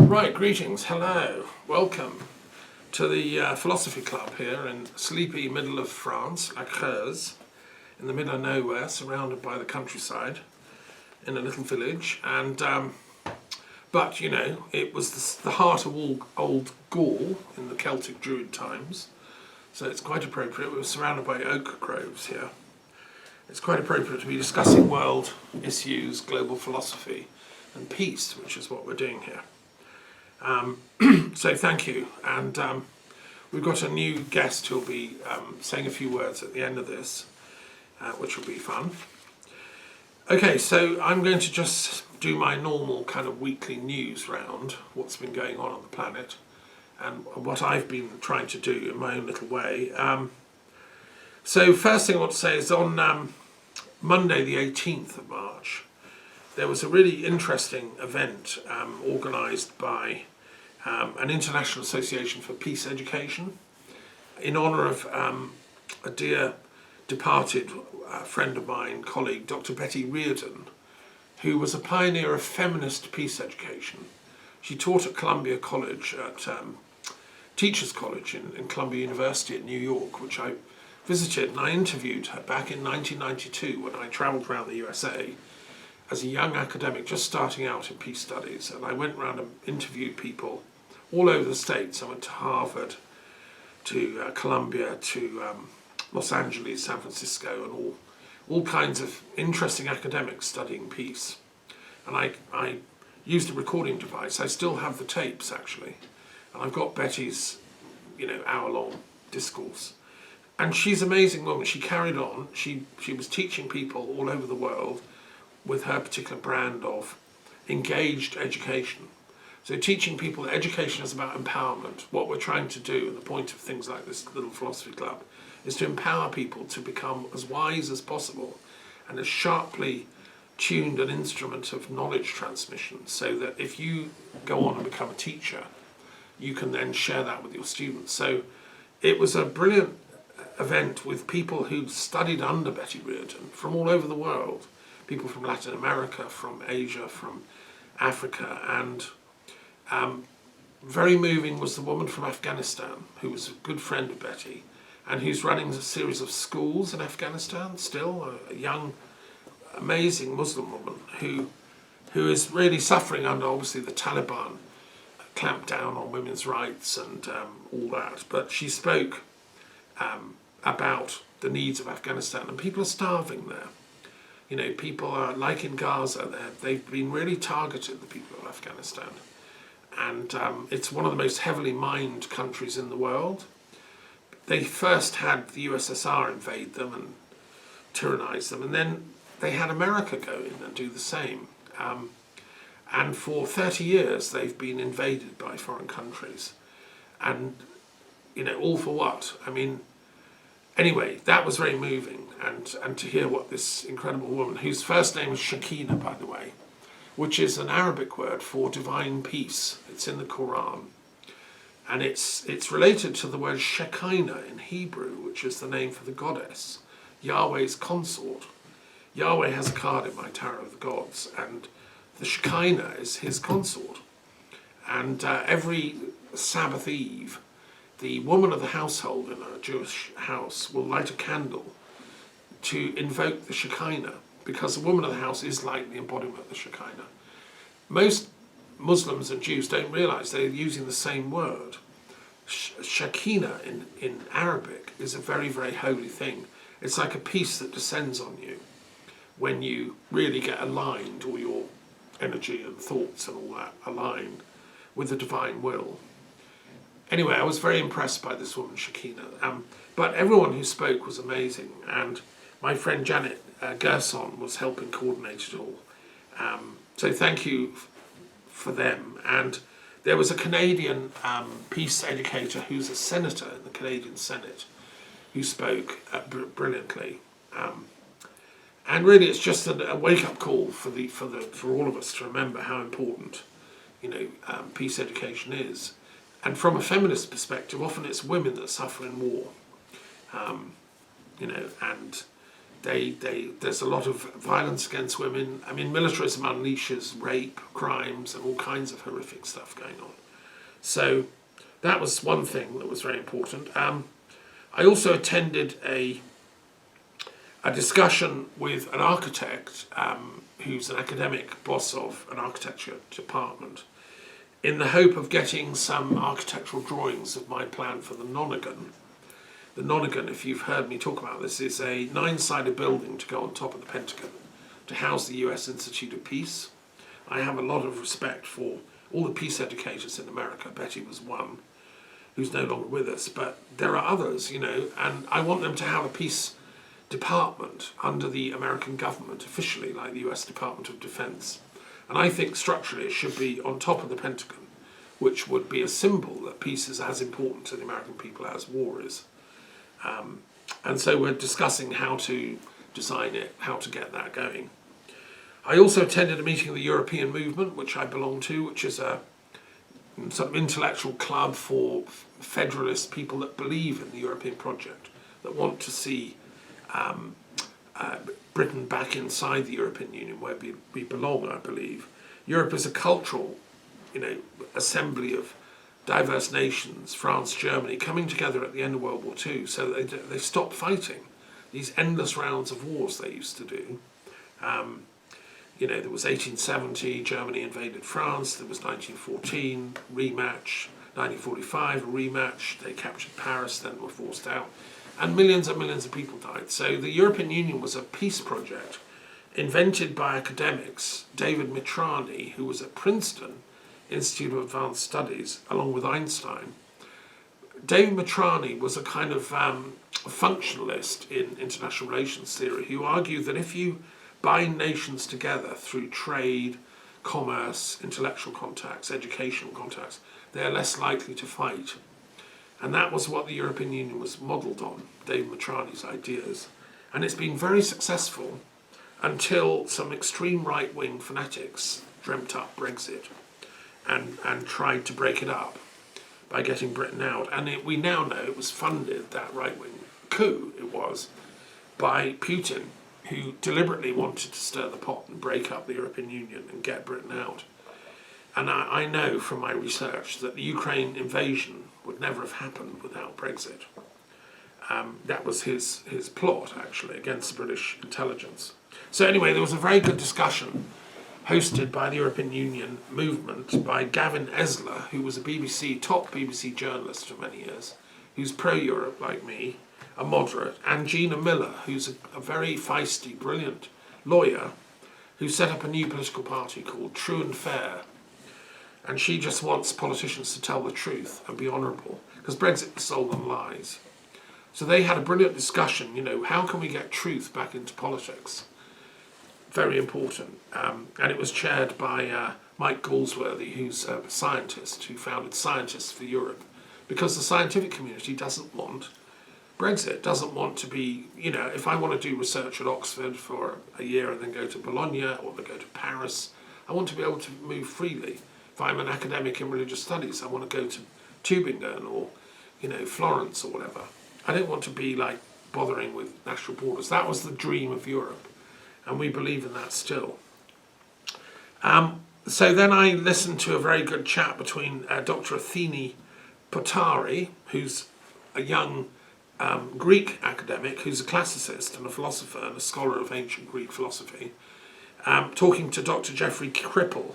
Right, greetings, hello, welcome to the Philosophy Club here in sleepy middle of France, La Creuse, in the middle of nowhere, surrounded by the countryside, in a little village. And but you know, it was the heart of all old Gaul in the Celtic Druid times, so it's quite appropriate. We were surrounded by oak groves here. It's quite appropriate to be discussing world issues, global philosophy, and peace, which is what we're doing here. So thank you, and we've got a new guest who'll be saying a few words at the end of this, which will be fun. Okay, so I'm going to just do my normal kind of weekly news round, what's been going on the planet, and what I've been trying to do in my own little way. So first thing I want to say is on Monday the 18th of March, there was a really interesting event organised by an International Association for Peace Education in honour of a dear departed friend of mine, colleague, Dr. Betty Reardon, who was a pioneer of feminist peace education. She taught at Columbia College, at Teachers College in Columbia University at New York, which I visited, and I interviewed her back in 1992 when I travelled around the USA as a young academic just starting out in peace studies, and I went around and interviewed people all over the States. I went to Harvard, to Columbia, to Los Angeles, San Francisco, and all kinds of interesting academics studying peace. And I used a recording device. I still have the tapes, actually, and I've got Betty's, hour-long discourse. And she's an amazing woman. She carried on. She was teaching people all over the world with her particular brand of engaged education. So teaching people that education is about empowerment. What we're trying to do, and the point of things like this little philosophy club, is to empower people to become as wise as possible and as sharply tuned an instrument of knowledge transmission, so that if you go on and become a teacher, you can then share that with your students. So it was a brilliant event with people who'd studied under Betty Reardon from all over the world. People from Latin America, from Asia, from Africa, and very moving was the woman from Afghanistan, who was a good friend of Betty, and who's running a series of schools in Afghanistan still, a young, amazing Muslim woman who is really suffering under, obviously, the Taliban clamp down on women's rights and all that. But she spoke about the needs of Afghanistan, and people are starving there. People are, like in Gaza, they've been really targeted, the people of Afghanistan. And it's one of the most heavily mined countries in the world. They first had the USSR invade them and tyrannize them, and then they had America go in and do the same. And for 30 years, they've been invaded by foreign countries. And, all for what? Anyway, that was very moving, and to hear what this incredible woman, whose first name is Shekinah, by the way, which is an Arabic word for divine peace. It's in the Quran. And it's related to the word Shekinah in Hebrew, which is the name for the goddess, Yahweh's consort. Yahweh has a card in my Tarot of the Gods, and the Shekinah is his consort. And every Sabbath Eve, the woman of the household in a Jewish house will light a candle to invoke the Shekinah, because the woman of the house is like the embodiment of the Shekinah. Most Muslims and Jews don't realise they're using the same word. Shekinah in Arabic is a very, very holy thing. It's like a peace that descends on you when you really get aligned, all your energy and thoughts and all that aligned with the divine will. Anyway, I was very impressed by this woman, Shekinah. But everyone who spoke was amazing, and my friend Janet Gerson was helping coordinate it all. So thank you for them. And there was a Canadian peace educator who's a senator in the Canadian Senate who spoke brilliantly. And really, it's just a wake-up call for all of us to remember how important peace education is. And from a feminist perspective, often it's women that suffer in war, and There's a lot of violence against women. I mean, militarism unleashes rape, crimes, and all kinds of horrific stuff going on. So that was one thing that was very important. I also attended a discussion with an architect who's an academic boss of an architecture department, in the hope of getting some architectural drawings of my plan for the Nonagon. The Nonagon, if you've heard me talk about this, is a 9-sided building to go on top of the Pentagon to house the US Institute of Peace. I have a lot of respect for all the peace educators in America. Betty was one, who's no longer with us, but there are others, you know, and I want them to have a peace department under the American government officially, like the US Department of Defense. And I think structurally it should be on top of the Pentagon, which would be a symbol that peace is as important to the American people as war is. And so we're discussing how to design it, how to get that going. I also attended a meeting of the European Movement, which I belong to, which is a sort of intellectual club for federalist people that believe in the European project, that want to see Britain back inside the European Union, where we belong, I believe. Europe is a cultural, you know, assembly of diverse nations, France, Germany, coming together at the end of World War II, so that they stopped fighting these endless rounds of wars they used to do. You know, there was 1870, Germany invaded France, there was 1914, rematch, 1945, a rematch, they captured Paris, then were forced out, and millions of people died. So the European Union was a peace project invented by academics. David Mitrani, who was at Princeton Institute of Advanced Studies, along with Einstein. David Mitrani was a kind of functionalist in international relations theory who argued that if you bind nations together through trade, commerce, intellectual contacts, educational contacts, they're less likely to fight. And that was what the European Union was modelled on, David Mitrani's ideas. And it's been very successful until some extreme right-wing fanatics dreamt up Brexit and tried to break it up by getting Britain out. And we now know it was funded, that right-wing coup it was, by Putin, who deliberately wanted to stir the pot and break up the European Union and get Britain out. And I know from my research that the Ukraine invasion would never have happened without Brexit. That was his plot, actually, against the British intelligence. So anyway, there was a very good discussion hosted by the European Union movement by Gavin Esler, who was a top BBC journalist for many years, who's pro-Europe like me, a moderate, and Gina Miller, who's a very feisty, brilliant lawyer, who set up a new political party called True and Fair. And she just wants politicians to tell the truth and be honourable, because Brexit was sold on lies. So they had a brilliant discussion, you know, how can we get truth back into politics? Very important. And it was chaired by Mike Galsworthy, who's a scientist, who founded Scientists for Europe, because the scientific community doesn't want Brexit, doesn't want to be, you know, if I want to do research at Oxford for a year and then go to Bologna or then go to Paris, I want to be able to move freely. If I'm an academic in religious studies, I want to go to Tübingen or, you know, Florence or whatever. I don't want to be like bothering with national borders. That was the dream of Europe, and we believe in that still. So then I listened to a very good chat between Dr. Athene Potari, who's a young Greek academic, who's a classicist and a philosopher and a scholar of ancient Greek philosophy, talking to Dr. Jeffrey Kripal,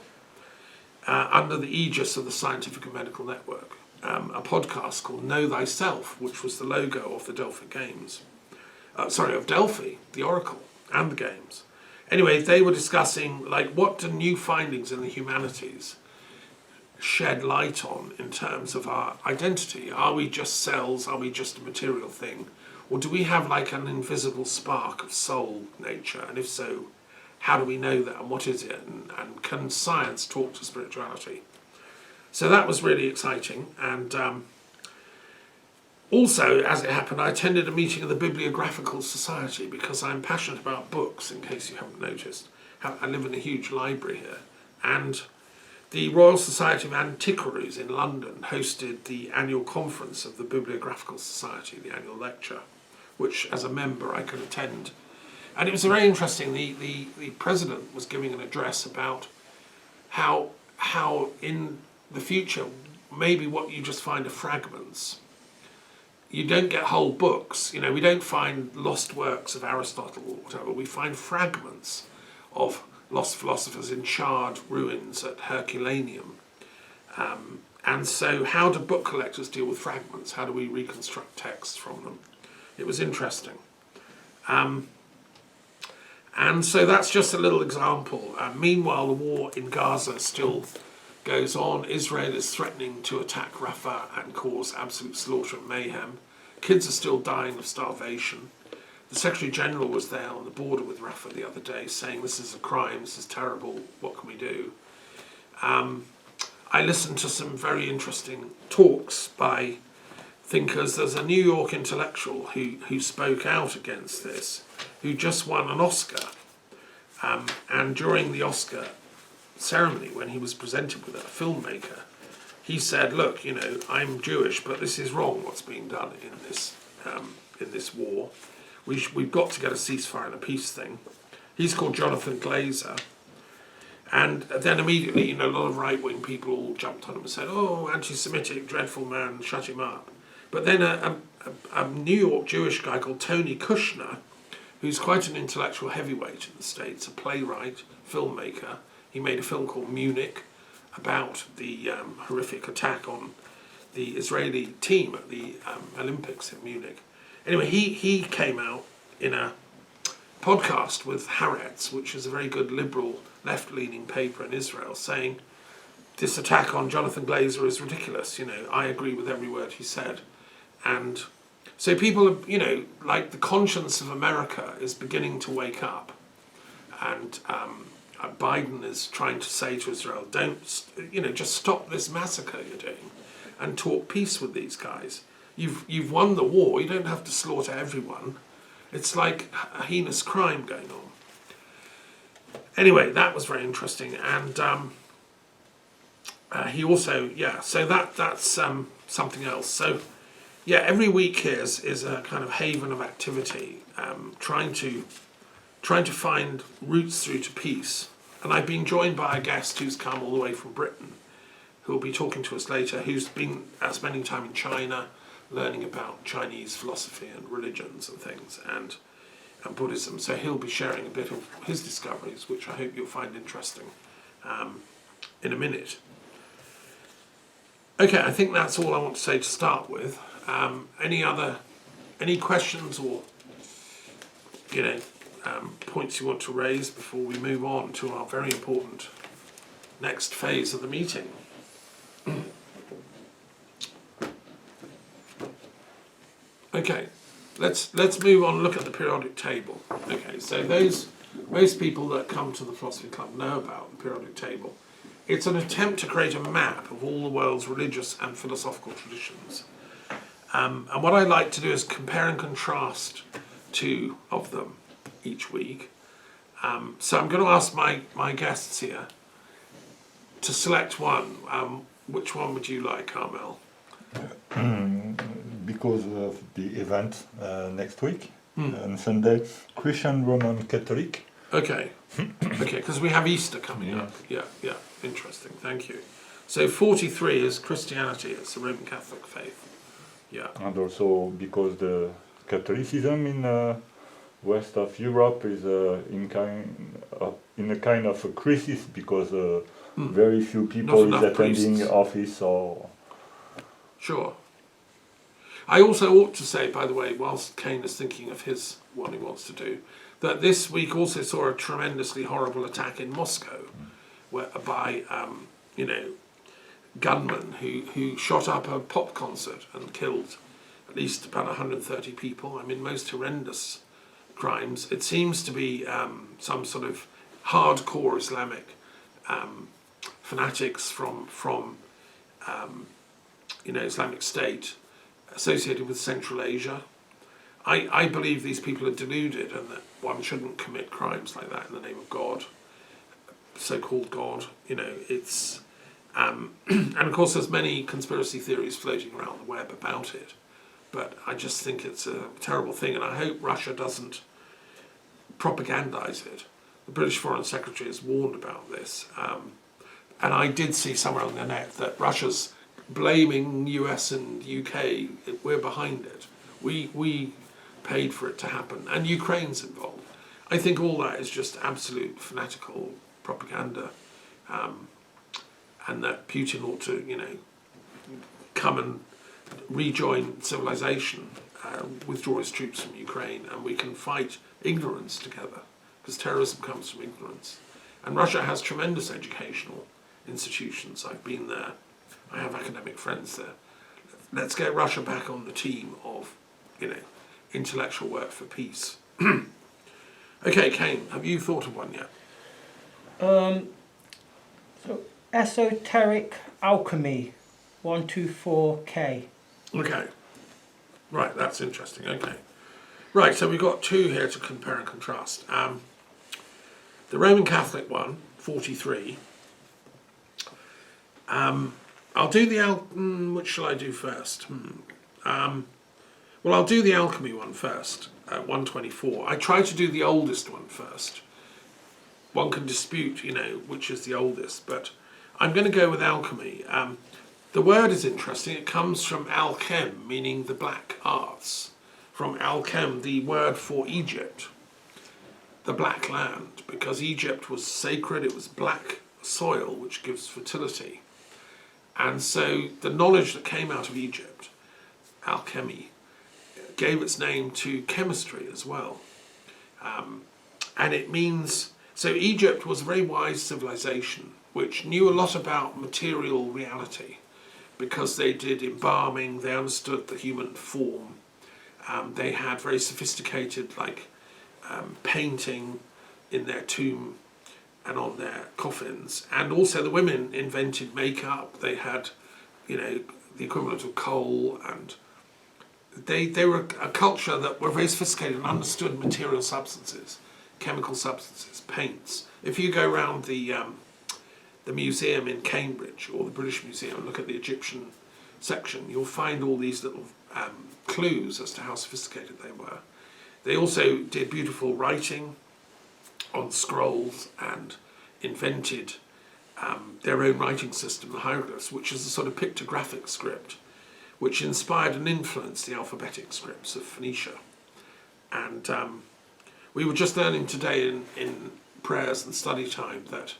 under the aegis of the Scientific and Medical Network, a podcast called Know Thyself, which was the logo of the Delphi Games. Of Delphi, the Oracle, and the Games. Anyway, they were discussing, like, what do new findings in the humanities shed light on in terms of our identity? Are we just cells? Are we just a material thing? Or do we have, like, an invisible spark of soul nature? And if so, how do we know that, and what is it, and can science talk to spirituality? So that was really exciting. And also, as it happened, I attended a meeting of the Bibliographical Society because I'm passionate about books, in case you haven't noticed. I live in a huge library here. And the Royal Society of Antiquaries in London hosted the annual conference of the Bibliographical Society, the annual lecture, which as a member I could attend And it was very interesting. The president was giving an address about how in the future, maybe what you just find are fragments. You don't get whole books. We don't find lost works of Aristotle or whatever. We find fragments of lost philosophers in charred ruins at Herculaneum. And so how do book collectors deal with fragments? How do we reconstruct texts from them? It was interesting. And so that's just a little example. Meanwhile, the war in Gaza still goes on. Israel is threatening to attack Rafah and cause absolute slaughter and mayhem. Kids are still dying of starvation. The Secretary General was there on the border with Rafah the other day saying this is a crime, this is terrible, what can we do? I listened to some very interesting talks by thinkers. There's a New York intellectual who spoke out against this, who just won an Oscar. And during the Oscar ceremony, when he was presented with a filmmaker, he said, look, I'm Jewish, but this is wrong what's being done in this war. We've got to get a ceasefire and a peace thing. He's called Jonathan Glazer. And then immediately, a lot of right-wing people all jumped on him and said, oh, anti-Semitic, dreadful man, shut him up. But then a New York Jewish guy called Tony Kushner, who's quite an intellectual heavyweight in the States, a playwright, filmmaker. He made a film called Munich about the horrific attack on the Israeli team at the Olympics in Munich. Anyway, he came out in a podcast with Haaretz, which is a very good liberal, left-leaning paper in Israel, saying this attack on Jonathan Glazer is ridiculous. I agree with every word he said. And so people, like the conscience of America is beginning to wake up. And Biden is trying to say to Israel, don't, just stop this massacre you're doing and talk peace with these guys. You've won the war. You don't have to slaughter everyone. It's like a heinous crime going on. Anyway, that was very interesting. And he also, so that's something else. So, every week here is a kind of haven of activity, trying to find routes through to peace. And I've been joined by a guest who's come all the way from Britain, who will be talking to us later, who's been spending time in China, learning about Chinese philosophy and religions and things, and Buddhism. So he'll be sharing a bit of his discoveries, which I hope you'll find interesting, in a minute. Okay, I think that's all I want to say to start with. Any questions or points you want to raise before we move on to our very important next phase of the meeting? Okay, let's move on and look at the periodic table. Okay, so most people that come to the Philosophy Club know about the periodic table. It's an attempt to create a map of all the world's religious and philosophical traditions. And what I like to do is compare and contrast two of them each week. So I'm going to ask my guests here to select one. Which one would you like, Carmel? Because of the event next week, on Sunday, Christian, Roman, Catholic. Okay, because we have Easter coming up. Yeah, interesting, thank you. So 43 is Christianity, it's the Roman Catholic faith. Yeah. And also because the Catholicism in west of Europe is in a kind of a crisis because very few people is attending priests. Office or... Sure. I also ought to say, by the way, whilst Kane is thinking of his what he wants to do, that this week also saw a tremendously horrible attack in Moscow, by gunmen who shot up a pop concert and killed at least about 130 people. I mean, most horrendous crimes. It seems to be some sort of hardcore Islamic fanatics from Islamic State associated with Central Asia. I believe these people are deluded and that one shouldn't commit crimes like that in the name of God, so-called God. It's and of course there's many conspiracy theories floating around the web about it, but I just think it's a terrible thing, and I hope Russia doesn't propagandise it. The British Foreign Secretary has warned about this. And I did see somewhere on the net that Russia's blaming US and UK, we're behind it. We paid for it to happen, and Ukraine's involved. I think all that is just absolute fanatical propaganda, and that Putin ought to, come and rejoin civilization, withdraw his troops from Ukraine, and we can fight ignorance together, because terrorism comes from ignorance. And Russia has tremendous educational institutions. I've been there. I have academic friends there. Let's get Russia back on the team of, intellectual work for peace. Okay, Kane, have you thought of one yet? So esoteric alchemy, 124K. Okay. Right, that's interesting. Okay. Right, so we've got two here to compare and contrast. The Roman Catholic one, 43. I'll do the which shall I do first? Well, I'll do the alchemy one first, 124. I try to do the oldest one first. One can dispute, which is the oldest, but I'm going to go with alchemy. The word is interesting. It comes from alchem, meaning the black arts. From alchem, the word for Egypt, the black land, because Egypt was sacred. It was black soil, which gives fertility. And so the knowledge that came out of Egypt, alchemy, gave its name to chemistry as well. And it means, so Egypt was a very wise civilization which knew a lot about material reality, because they did embalming, they understood the human form. They had very sophisticated painting in their tomb and on their coffins. And also the women invented makeup. They had, the equivalent of coal, and they were a culture that were very sophisticated and understood material substances, chemical substances, paints. If you go around the museum in Cambridge or the British Museum and look at the Egyptian section, you'll find all these little clues as to how sophisticated they were. They also did beautiful writing on scrolls and invented their own writing system, the hieroglyphs, which is a sort of pictographic script which inspired and influenced the alphabetic scripts of Phoenicia. And we were just learning today in prayers and study time that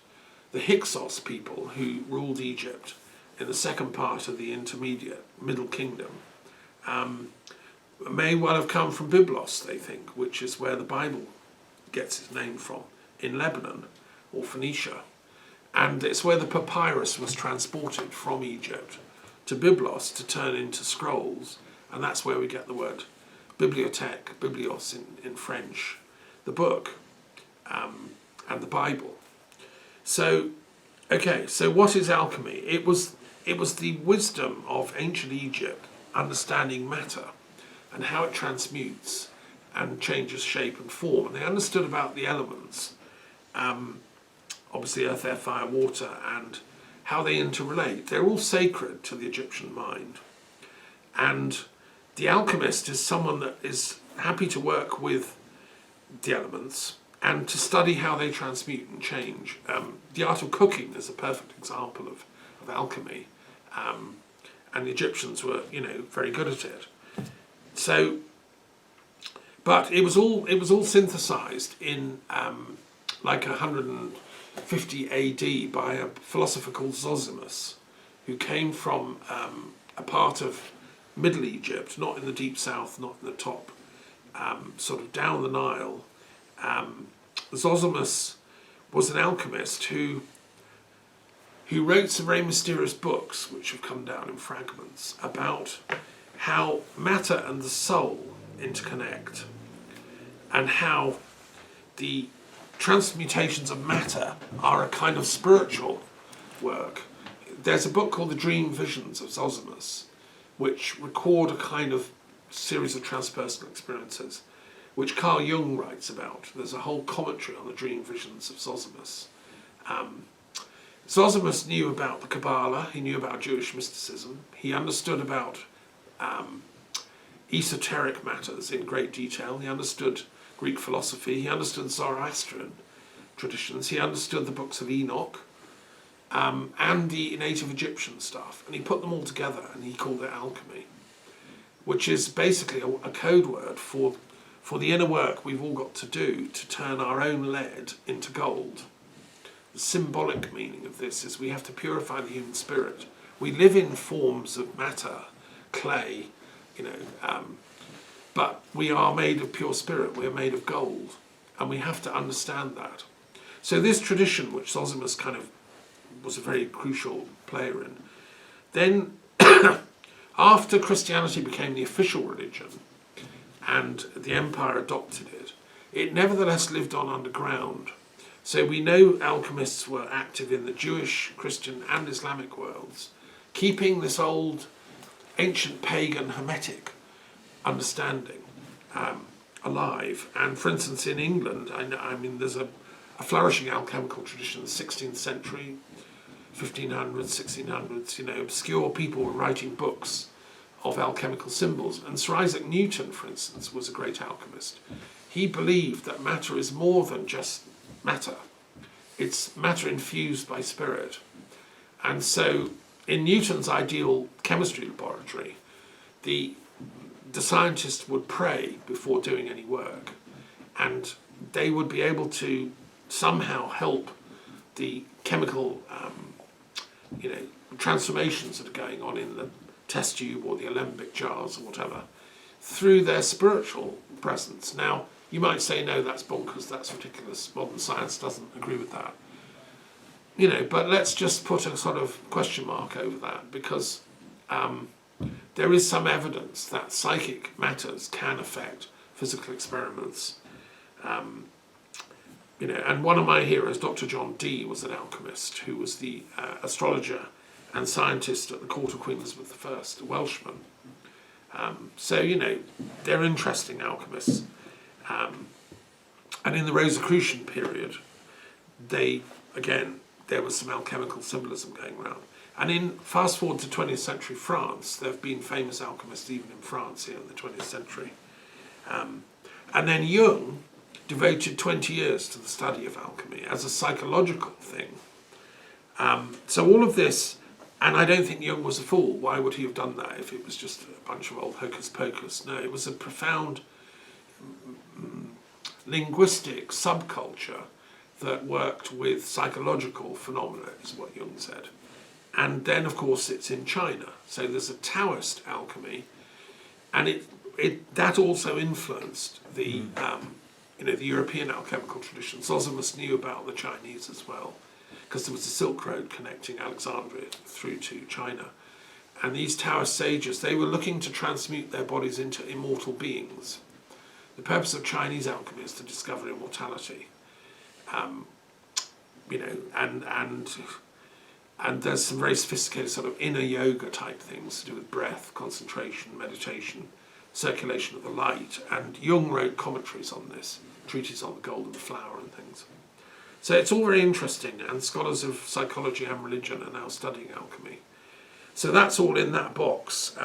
the Hyksos people who ruled Egypt in the second part of the intermediate Middle Kingdom may well have come from Byblos, they think, which is where the Bible gets its name from, in Lebanon or Phoenicia. And it's where the papyrus was transported from Egypt to Byblos to turn into scrolls, and that's where we get the word bibliothèque, biblios in French, the book, and the Bible. So, okay, so what is alchemy? It was the wisdom of ancient Egypt understanding matter and how it transmutes and changes shape and form. And they understood about the elements, obviously earth, air, fire, water, and how they interrelate. They're all sacred to the Egyptian mind. And the alchemist is someone that is happy to work with the elements and to study how they transmute and change. The art of cooking is a perfect example of alchemy. And the Egyptians were, very good at it. So, but it was all synthesized in 150 AD by a philosopher called Zosimus, who came from a part of Middle Egypt, not in the deep south, not in the top, sort of down the Nile. Zosimus was an alchemist who wrote some very mysterious books, which have come down in fragments, about how matter and the soul interconnect, and how the transmutations of matter are a kind of spiritual work. There's a book called The Dream Visions of Zosimus, which record a kind of series of transpersonal experiences, which Carl Jung writes about. There's a whole commentary on the dream visions of Zosimus. Zosimus knew about the Kabbalah, he knew about Jewish mysticism, he understood about esoteric matters in great detail, he understood Greek philosophy. He understood Zoroastrian traditions. He understood the books of Enoch and the native Egyptian stuff. And he put them all together and he called it alchemy, which is basically a code word for the inner work we've all got to do to turn our own lead into gold. The symbolic meaning of this is we have to purify the human spirit. We live in forms of matter, clay, but we are made of pure spirit, we are made of gold, and we have to understand that. So this tradition, which Zosimus kind of was a very crucial player in, then after Christianity became the official religion and the empire adopted it, it nevertheless lived on underground. So we know alchemists were active in the Jewish, Christian and Islamic worlds, keeping this old ancient pagan hermetic understanding alive. And for instance, in England, I mean, there's a flourishing alchemical tradition in the 16th century, 1500s, 1600s, obscure people were writing books of alchemical symbols. And Sir Isaac Newton, for instance, was a great alchemist. He believed that matter is more than just matter. It's matter infused by spirit. And so in Newton's ideal chemistry laboratory, the scientist would pray before doing any work, and they would be able to somehow help the chemical transformations that are going on in the test tube or the alembic jars or whatever through their spiritual presence. Now, you might say, no, that's bonkers, that's ridiculous, modern science doesn't agree with that. But let's just put a sort of question mark over that, because there is some evidence that psychic matters can affect physical experiments. And one of my heroes, Dr. John Dee, was an alchemist who was the astrologer and scientist at the court of Queen Elizabeth I, a Welshman. So they're interesting alchemists. And in the Rosicrucian period, there was some alchemical symbolism going around. And fast forward to 20th century France, there have been famous alchemists even in France here in the 20th century. And then Jung devoted 20 years to the study of alchemy as a psychological thing. So all of this, and I don't think Jung was a fool. Why would he have done that if it was just a bunch of old hocus pocus? No, it was a profound linguistic subculture that worked with psychological phenomena, is what Jung said. And then, of course, it's in China. So there's a Taoist alchemy, and that also influenced the the European alchemical tradition. Zosimus knew about the Chinese as well, because there was a Silk Road connecting Alexandria through to China. And these Taoist sages, they were looking to transmute their bodies into immortal beings. The purpose of Chinese alchemy is to discover immortality. And there's some very sophisticated sort of inner yoga type things to do with breath, concentration, meditation, circulation of the light. And Jung wrote commentaries on this, treatises on the golden flower and things. So it's all very interesting, and scholars of psychology and religion are now studying alchemy. So that's all in that box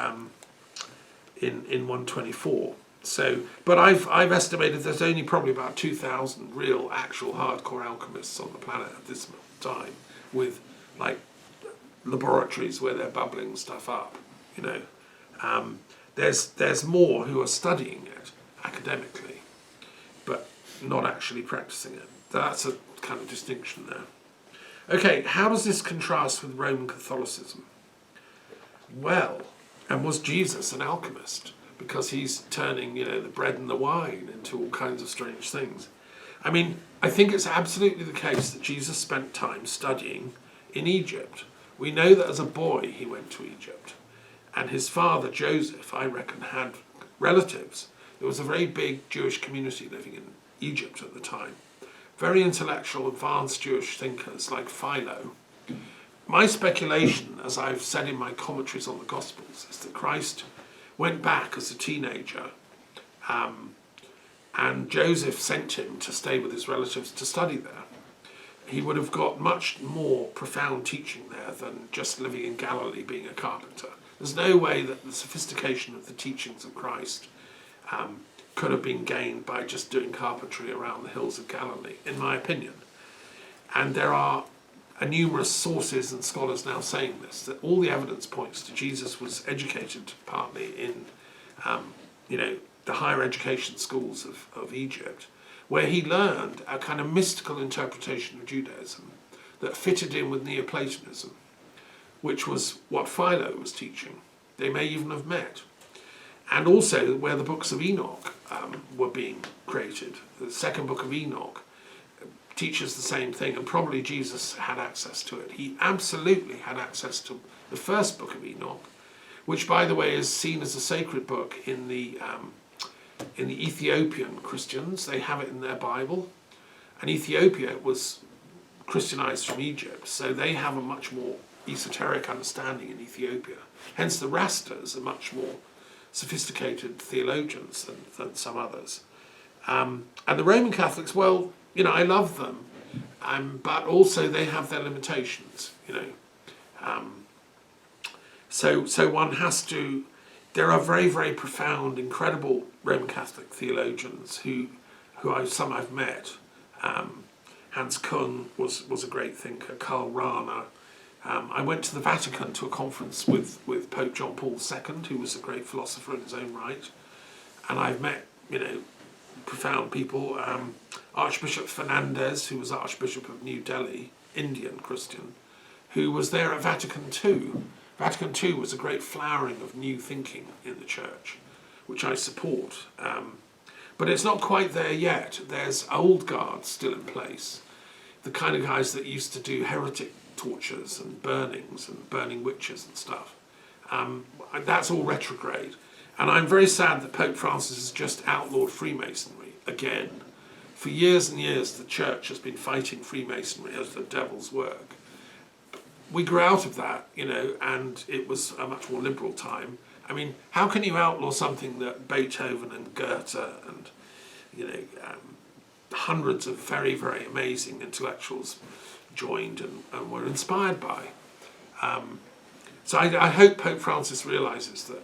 in 124. So, but I've estimated there's only probably about 2,000 real, actual, hardcore alchemists on the planet at this time, with like laboratories where they're bubbling stuff up. There's more who are studying it academically, but not actually practicing it. That's a kind of distinction there. Okay, how does this contrast with Roman Catholicism? Well, and was Jesus an alchemist? Because he's turning, the bread and the wine into all kinds of strange things. I mean, I think it's absolutely the case that Jesus spent time studying in Egypt. We know that as a boy he went to Egypt. And his father, Joseph, I reckon, had relatives. There was a very big Jewish community living in Egypt at the time. Very intellectual, advanced Jewish thinkers like Philo. My speculation, as I've said in my commentaries on the Gospels, is that Christ went back as a teenager, and Joseph sent him to stay with his relatives to study there. He would have got much more profound teaching there than just living in Galilee being a carpenter. There's no way that the sophistication of the teachings of Christ could have been gained by just doing carpentry around the hills of Galilee, in my opinion. And there are numerous sources and scholars now saying this, that all the evidence points to Jesus was educated partly in, the higher education schools of Egypt, where he learned a kind of mystical interpretation of Judaism that fitted in with Neoplatonism, which was what Philo was teaching. They may even have met. And also where the books of Enoch were being created. The second book of Enoch teaches the same thing, and probably Jesus had access to it. He absolutely had access to the first book of Enoch, which, by the way, is seen as a sacred book in the Ethiopian Christians. They have it in their Bible, and Ethiopia was Christianized from Egypt, so they have a much more esoteric understanding in Ethiopia. Hence, the Rastas are much more sophisticated theologians than some others. And the Roman Catholics, well, I love them, but also they have their limitations, So one has to. There are very, very profound, incredible Roman Catholic theologians who some I've met. Hans Kung was a great thinker. Karl Rahner. I went to the Vatican to a conference with Pope John Paul II, who was a great philosopher in his own right, and I've met profound people. Archbishop Fernandez, who was Archbishop of New Delhi, Indian Christian, who was there at Vatican II. Vatican II was a great flowering of new thinking in the church, which I support. But it's not quite there yet. There's old guard still in place, the kind of guys that used to do heretic tortures and burnings and burning witches and stuff. That's all retrograde. And I'm very sad that Pope Francis has just outlawed Freemasonry again. For years and years, the church has been fighting Freemasonry as the devil's work. We grew out of that, and it was a much more liberal time. I mean, how can you outlaw something that Beethoven and Goethe and, hundreds of very, very amazing intellectuals joined and were inspired by? So I hope Pope Francis realises that,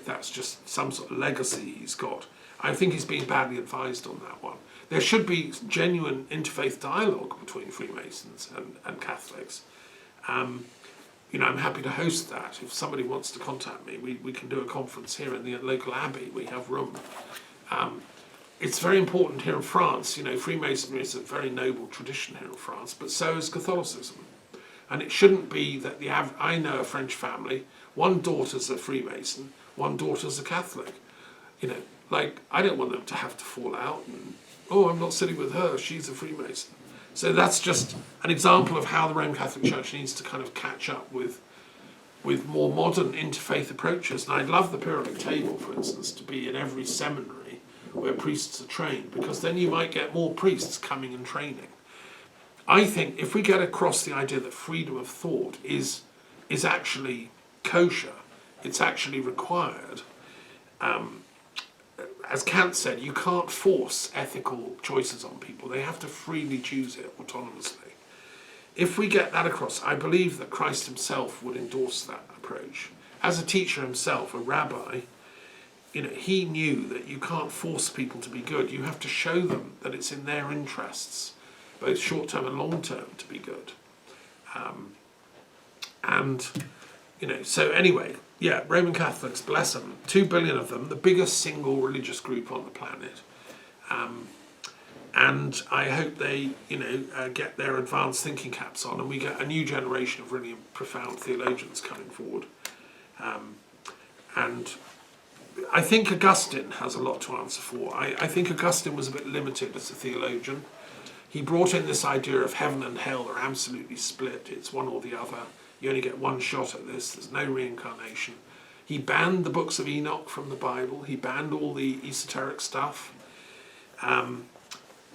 that's just some sort of legacy he's got. I think he's been badly advised on that one. There should be genuine interfaith dialogue between Freemasons and Catholics. I'm happy to host that. If somebody wants to contact me, we can do a conference here in the local abbey. We have room. It's very important here in France. Freemasonry is a very noble tradition here in France, but so is Catholicism. And it shouldn't be that I know a French family, one daughter's a Freemason, one daughter's a Catholic. I don't want them to have to fall out and, I'm not sitting with her, she's a Freemason. So that's just an example of how the Roman Catholic Church needs to kind of catch up with more modern interfaith approaches. And I'd love the periodic table, for instance, to be in every seminary where priests are trained, because then you might get more priests coming and training. I think if we get across the idea that freedom of thought is actually kosher, it's actually required. As Kant said, you can't force ethical choices on people. They have to freely choose it autonomously. If we get that across, I believe that Christ himself would endorse that approach. As a teacher himself, a rabbi, he knew that you can't force people to be good. You have to show them that it's in their interests, both short-term and long-term, to be good. So anyway, Roman Catholics, bless them, 2 billion of them, the biggest single religious group on the planet. And I hope they, get their advanced thinking caps on, and we get a new generation of really profound theologians coming forward. And I think Augustine has a lot to answer for. I think Augustine was a bit limited as a theologian. He brought in this idea of heaven and hell are absolutely split. It's one or the other. You only get one shot at this. There's no reincarnation. He banned the books of Enoch from the Bible. He banned all the esoteric stuff.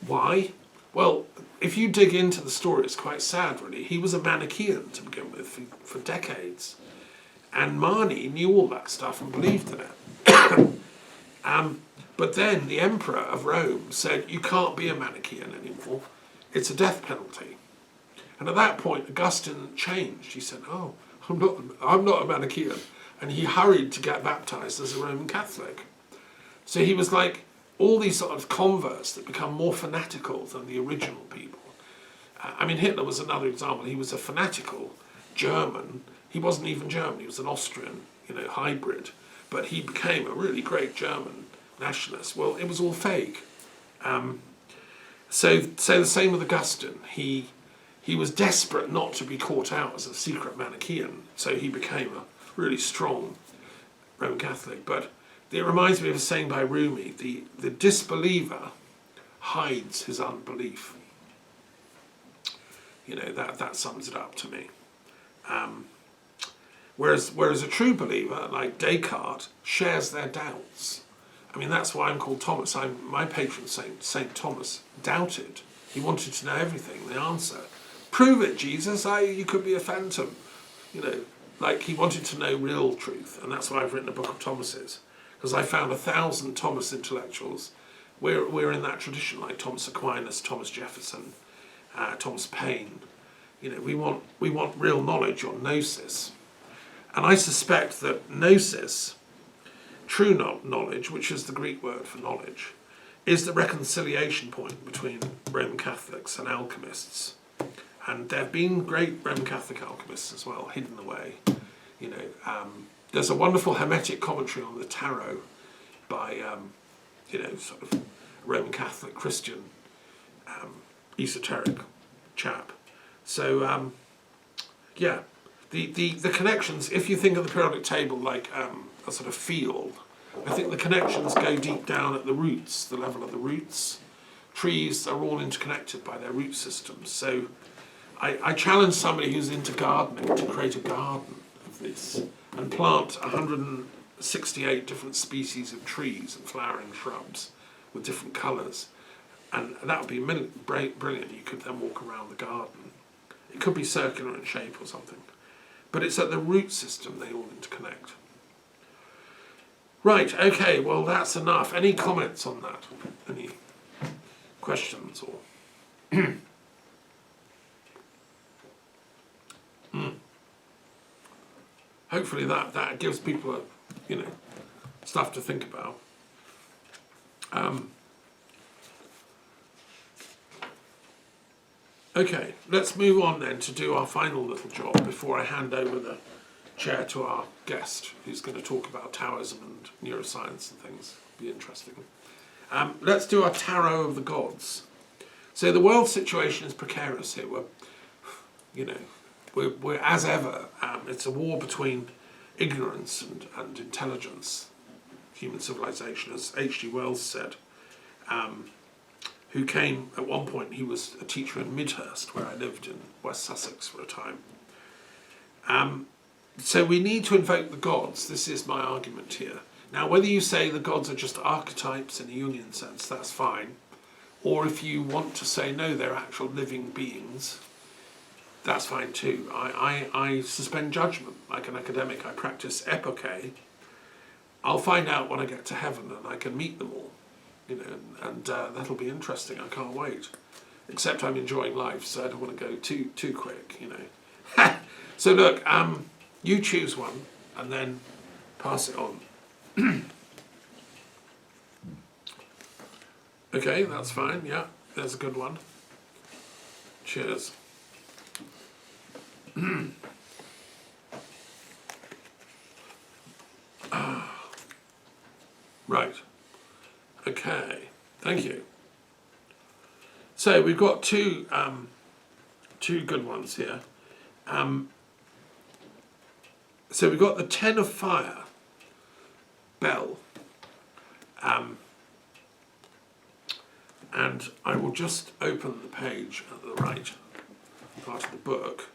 Why? Well, if you dig into the story, it's quite sad, really. He was a Manichaean to begin with for decades. And Mani knew all that stuff and believed in it. But then the emperor of Rome said, you can't be a Manichaean anymore. It's a death penalty. And at that point, Augustine changed. He said, I'm not a Manichaean. And he hurried to get baptized as a Roman Catholic. So he was like all these sort of converts that become more fanatical than the original people. I mean, Hitler was another example. He was a fanatical German. He wasn't even German. He was an Austrian, hybrid. But he became a really great German nationalist. Well, it was all fake. So the same with Augustine. He was desperate not to be caught out as a secret Manichaean, so he became a really strong Roman Catholic. But it reminds me of a saying by Rumi: the disbeliever hides his unbelief. That sums it up to me. Whereas a true believer, like Descartes, shares their doubts. I mean, that's why I'm called Thomas. My patron saint, Saint Thomas, doubted. He wanted to know everything, the answer. Prove it, Jesus. You could be a phantom. Like he wanted to know real truth, and that's why I've written a book of Thomases, because I found 1,000 Thomas intellectuals. We're in that tradition, like Thomas Aquinas, Thomas Jefferson, Thomas Paine. We want real knowledge, or gnosis. And I suspect that gnosis, true knowledge, which is the Greek word for knowledge, is the reconciliation point between Roman Catholics and alchemists. And there have been great Roman Catholic alchemists as well, hidden away. There's a wonderful Hermetic commentary on the Tarot by, sort of Roman Catholic Christian esoteric chap. So, the connections, if you think of the periodic table like a sort of field, I think the connections go deep down at the roots, the level of the roots. Trees are all interconnected by their root systems. So I challenge somebody who's into gardening to create a garden of this and plant 168 different species of trees and flowering shrubs with different colours. And that would be brilliant. You could then walk around the garden. It could be circular in shape or something. But it's at the root system they all interconnect. Right, okay, well that's enough. Any comments on that? Any questions or... Hopefully that gives people stuff to think about. Okay, let's move on then to do our final little job before I hand over the chair to our guest, who's going to talk about Taoism and neuroscience and things. Be interesting. Let's do our tarot of the gods. So the world situation is precarious here. We're as ever. It's a war between ignorance and intelligence, human civilization, as H.G. Wells said. Who came, at one point, he was a teacher in Midhurst, where I lived in West Sussex for a time. So we need to invoke the gods. This is my argument here. Now, whether you say the gods are just archetypes in a Jungian sense, that's fine. Or if you want to say, no, they're actual living beings, that's fine too. I suspend judgment. Like an academic, I practice epoche. I'll find out when I get to heaven and I can meet them all. And that'll be interesting. I can't wait. Except I'm enjoying life, so I don't want to go too quick. So look, you choose one and then pass it on. Okay, that's fine. Yeah, there's a good one. Cheers. Right. Okay, thank you. So we've got two good ones here. So we've got the Ten of Fire, Bell. And I will just open the page at the right part of the book.